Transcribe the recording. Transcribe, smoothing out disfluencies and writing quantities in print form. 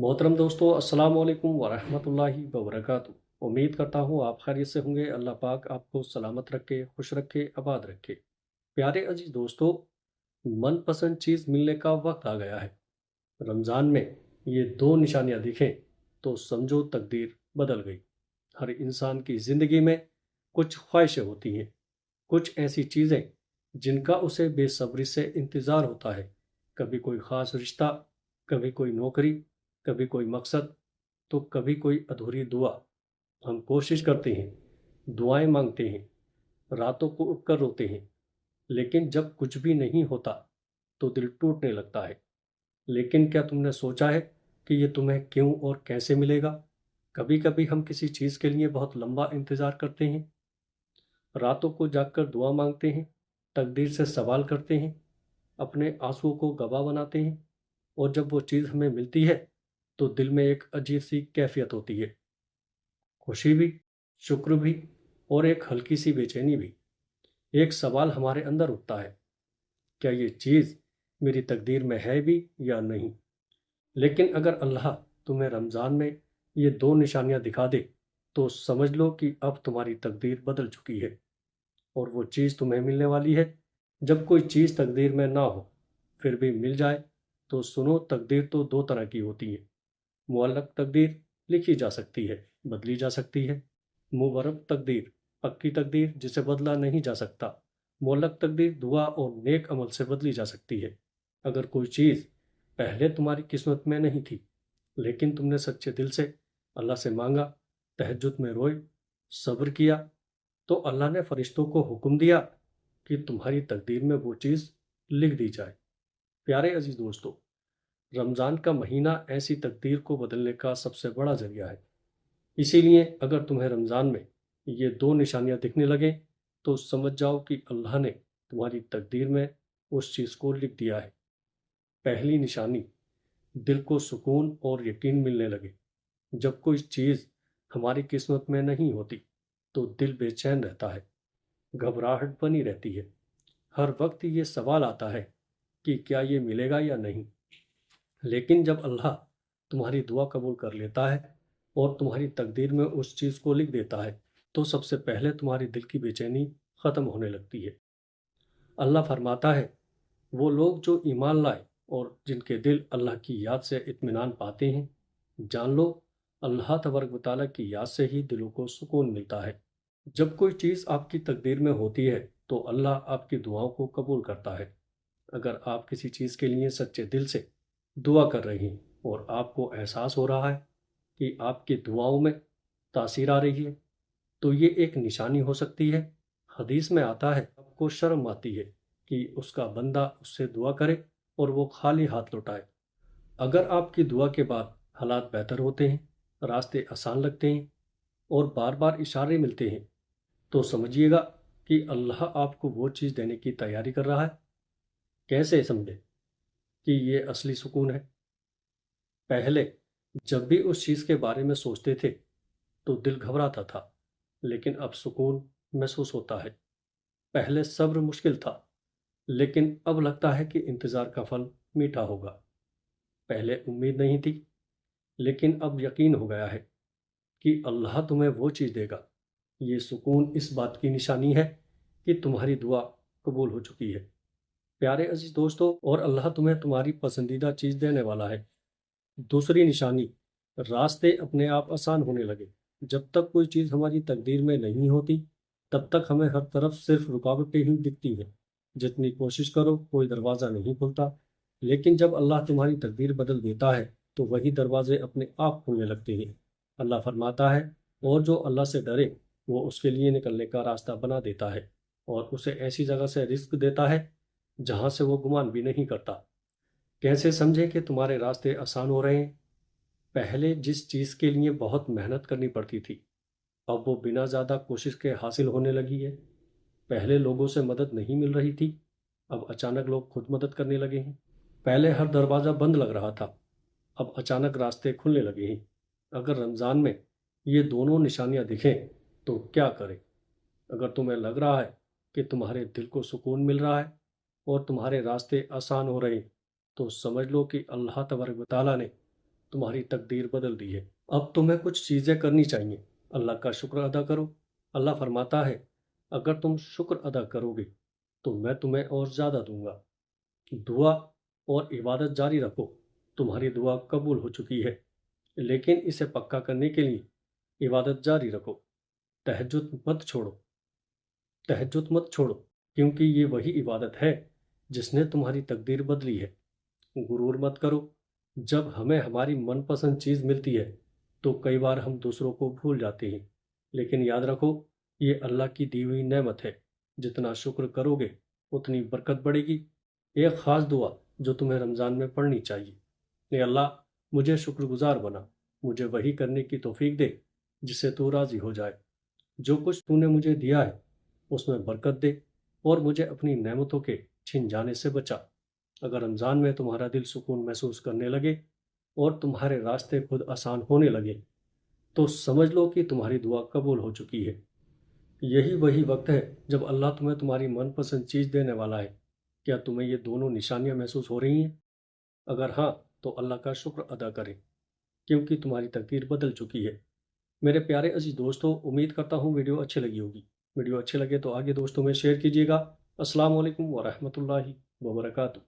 मोहतरम दोस्तों, अस्सलाम वालेकुम वरहमतुल्लाहि वबरकातुहू। उम्मीद करता हूँ आप खैरियत से होंगे। अल्लाह पाक आपको सलामत रखे, खुश रखे, आबाद रखे। प्यारे अजीज दोस्तों, मनपसंद चीज़ मिलने का वक्त आ गया है। रमज़ान में ये दो निशानियाँ दिखें तो समझो तकदीर बदल गई। हर इंसान की ज़िंदगी में कुछ ख्वाहिशें होती हैं, कुछ ऐसी चीज़ें जिनका उसे बेसब्री से इंतज़ार होता है। कभी कोई ख़ास रिश्ता, कभी कोई नौकरी, कभी कोई मकसद, तो कभी कोई अधूरी दुआ। हम कोशिश करते हैं, दुआएं मांगते हैं, रातों को उठकर रोते हैं, लेकिन जब कुछ भी नहीं होता तो दिल टूटने लगता है। लेकिन क्या तुमने सोचा है कि ये तुम्हें क्यों और कैसे मिलेगा? कभी कभी हम किसी चीज़ के लिए बहुत लंबा इंतज़ार करते हैं, रातों को जागकर दुआ मांगते हैं, तकदीर से सवाल करते हैं, अपने आंसुओं को गवाह बनाते हैं, और जब वो चीज़ हमें मिलती है तो दिल में एक अजीब सी कैफियत होती है। खुशी भी, शुक्र भी, और एक हल्की सी बेचैनी भी। एक सवाल हमारे अंदर उठता है, क्या ये चीज़ मेरी तकदीर में है भी या नहीं? लेकिन अगर अल्लाह तुम्हें रमज़ान में ये दो निशानियां दिखा दे तो समझ लो कि अब तुम्हारी तकदीर बदल चुकी है, और वो चीज़ तुम्हें मिलने वाली है। जब कोई चीज़ तकदीर में ना हो फिर भी मिल जाए तो सुनो, तकदीर तो दो तरह की होती है। मुअल्लक तकदीर लिखी जा सकती है, बदली जा सकती है। मुबर्रम तकदीर पक्की तकदीर जिसे बदला नहीं जा सकता। मुअल्लक तकदीर दुआ और नेक अमल से बदली जा सकती है। अगर कोई चीज़ पहले तुम्हारी किस्मत में नहीं थी, लेकिन तुमने सच्चे दिल से अल्लाह से मांगा, तहज्जुद में रोए, सब्र किया, तो अल्लाह ने फरिश्तों को हुक्म दिया कि तुम्हारी तकदीर में वो चीज़ लिख दी जाए। प्यारे अजीज दोस्तों, रमज़ान का महीना ऐसी तकदीर को बदलने का सबसे बड़ा जरिया है। इसीलिए अगर तुम्हें रमज़ान में ये दो निशानियां दिखने लगे तो समझ जाओ कि अल्लाह ने तुम्हारी तकदीर में उस चीज़ को लिख दिया है। पहली निशानी, दिल को सुकून और यकीन मिलने लगे। जब कोई चीज़ हमारी किस्मत में नहीं होती तो दिल बेचैन रहता है, घबराहट बनी रहती है। हर वक्त ये सवाल आता है कि क्या ये मिलेगा या नहीं। लेकिन जब अल्लाह तुम्हारी दुआ कबूल कर लेता है और तुम्हारी तकदीर में उस चीज़ को लिख देता है, तो सबसे पहले तुम्हारी दिल की बेचैनी ख़त्म होने लगती है। अल्लाह फरमाता है, वो लोग जो ईमान लाए और जिनके दिल अल्लाह की याद से इत्मीनान पाते हैं, जान लो अल्लाह तबारक व तआला की याद से ही दिलों को सुकून मिलता है। जब कोई चीज़ आपकी तकदीर में होती है तो अल्लाह आपकी दुआओं को कबूल करता है। अगर आप किसी चीज़ के लिए सच्चे दिल से दुआ कर रही हैं और आपको एहसास हो रहा है कि आपकी दुआओं में तासीर आ रही है, तो ये एक निशानी हो सकती है। हदीस में आता है, आपको शर्म आती है कि उसका बंदा उससे दुआ करे और वो खाली हाथ लौटाए। अगर आपकी दुआ के बाद हालात बेहतर होते हैं, रास्ते आसान लगते हैं और बार बार इशारे मिलते हैं, तो समझिएगा कि अल्लाह आपको वो चीज़ देने की तैयारी कर रहा है। कैसे समझे कि ये असली सुकून है? पहले जब भी उस चीज़ के बारे में सोचते थे तो दिल घबराता था, लेकिन अब सुकून महसूस होता है। पहले सब्र मुश्किल था, लेकिन अब लगता है कि इंतज़ार का फल मीठा होगा। पहले उम्मीद नहीं थी, लेकिन अब यकीन हो गया है कि अल्लाह तुम्हें वो चीज़ देगा। ये सुकून इस बात की निशानी है कि तुम्हारी दुआ कबूल हो चुकी है। प्यारे अजीज दोस्तों, और अल्लाह तुम्हें तुम्हारी पसंदीदा चीज़ देने वाला है। दूसरी निशानी, रास्ते अपने आप आसान होने लगे। जब तक कोई चीज़ हमारी तकदीर में नहीं होती तब तक हमें हर तरफ सिर्फ रुकावटें ही दिखती हैं। जितनी कोशिश करो कोई दरवाज़ा नहीं खुलता, लेकिन जब अल्लाह तुम्हारी तकदीर बदल देता है तो वही दरवाजे अपने आप खुलने लगते हैं। अल्लाह फरमाता है, और जो अल्लाह से डरे वो उसके लिए निकलने का रास्ता बना देता है और उसे ऐसी जगह से रिस्क देता है जहाँ से वो गुमान भी नहीं करता। कैसे समझें कि तुम्हारे रास्ते आसान हो रहे हैं? पहले जिस चीज़ के लिए बहुत मेहनत करनी पड़ती थी, अब वो बिना ज़्यादा कोशिश के हासिल होने लगी है। पहले लोगों से मदद नहीं मिल रही थी, अब अचानक लोग खुद मदद करने लगे हैं। पहले हर दरवाज़ा बंद लग रहा था, अब अचानक रास्ते खुलने लगे हैं। अगर रमज़ान में ये दोनों निशानियां दिखें तो क्या करें? अगर तुम्हें लग रहा है कि तुम्हारे दिल को सुकून मिल रहा है और तुम्हारे रास्ते आसान हो रहे हैं, तो समझ लो कि अल्लाह तबारक व तआला ने تمہاری تقدیر بدل دی ہے۔ اب تمہیں کچھ چیزیں کرنی چاہیے۔ اللہ کا شکر ادا کرو۔ اللہ فرماتا ہے اگر تم شکر ادا کرو گے تو میں تمہیں اور زیادہ دوں گا۔ دعا اور عبادت جاری رکھو، تمہاری دعا قبول ہو چکی ہے، لیکن اسے پکا کرنے کے لیے عبادت جاری رکھو۔ تہجد مت چھوڑو، تہجد مت چھوڑو، کیونکہ یہ وہی عبادت ہے جس نے تمہاری تقدیر بدلی ہے۔ غرور مت کرو، جب ہمیں ہماری من پسند چیز ملتی ہے تو کئی بار ہم دوسروں کو بھول جاتے ہیں، لیکن یاد رکھو یہ اللہ کی دی ہوئی نعمت ہے، جتنا شکر کرو گے اتنی برکت بڑھے گی۔ ایک خاص دعا جو تمہیں رمضان میں پڑھنی چاہیے: اے اللہ، مجھے شکر گزار بنا، مجھے وہی کرنے کی توفیق دے جس سے تو راضی ہو جائے۔ جو کچھ تو نے مجھے دیا ہے اس میں برکت دے اور مجھے اپنی نعمتوں کے چھن جانے سے بچا۔ اگر رمضان میں تمہارا دل سکون محسوس کرنے لگے اور تمہارے راستے خود آسان ہونے لگے تو سمجھ لو کہ تمہاری دعا قبول ہو چکی ہے۔ یہی وہی وقت ہے جب اللہ تمہیں تمہاری من پسند چیز دینے والا ہے۔ کیا تمہیں یہ دونوں نشانیاں محسوس ہو رہی ہیں؟ اگر ہاں تو اللہ کا شکر ادا کریں، کیونکہ تمہاری تقدیر بدل چکی ہے۔ میرے پیارے عزیز دوستو، امید کرتا ہوں ویڈیو اچھی لگی ہوگی۔ ویڈیو اچھے لگے تو آگے دوستوں میں شیئر کیجیے گا۔ السلام علیکم ورحمۃ اللہ وبرکاتہ۔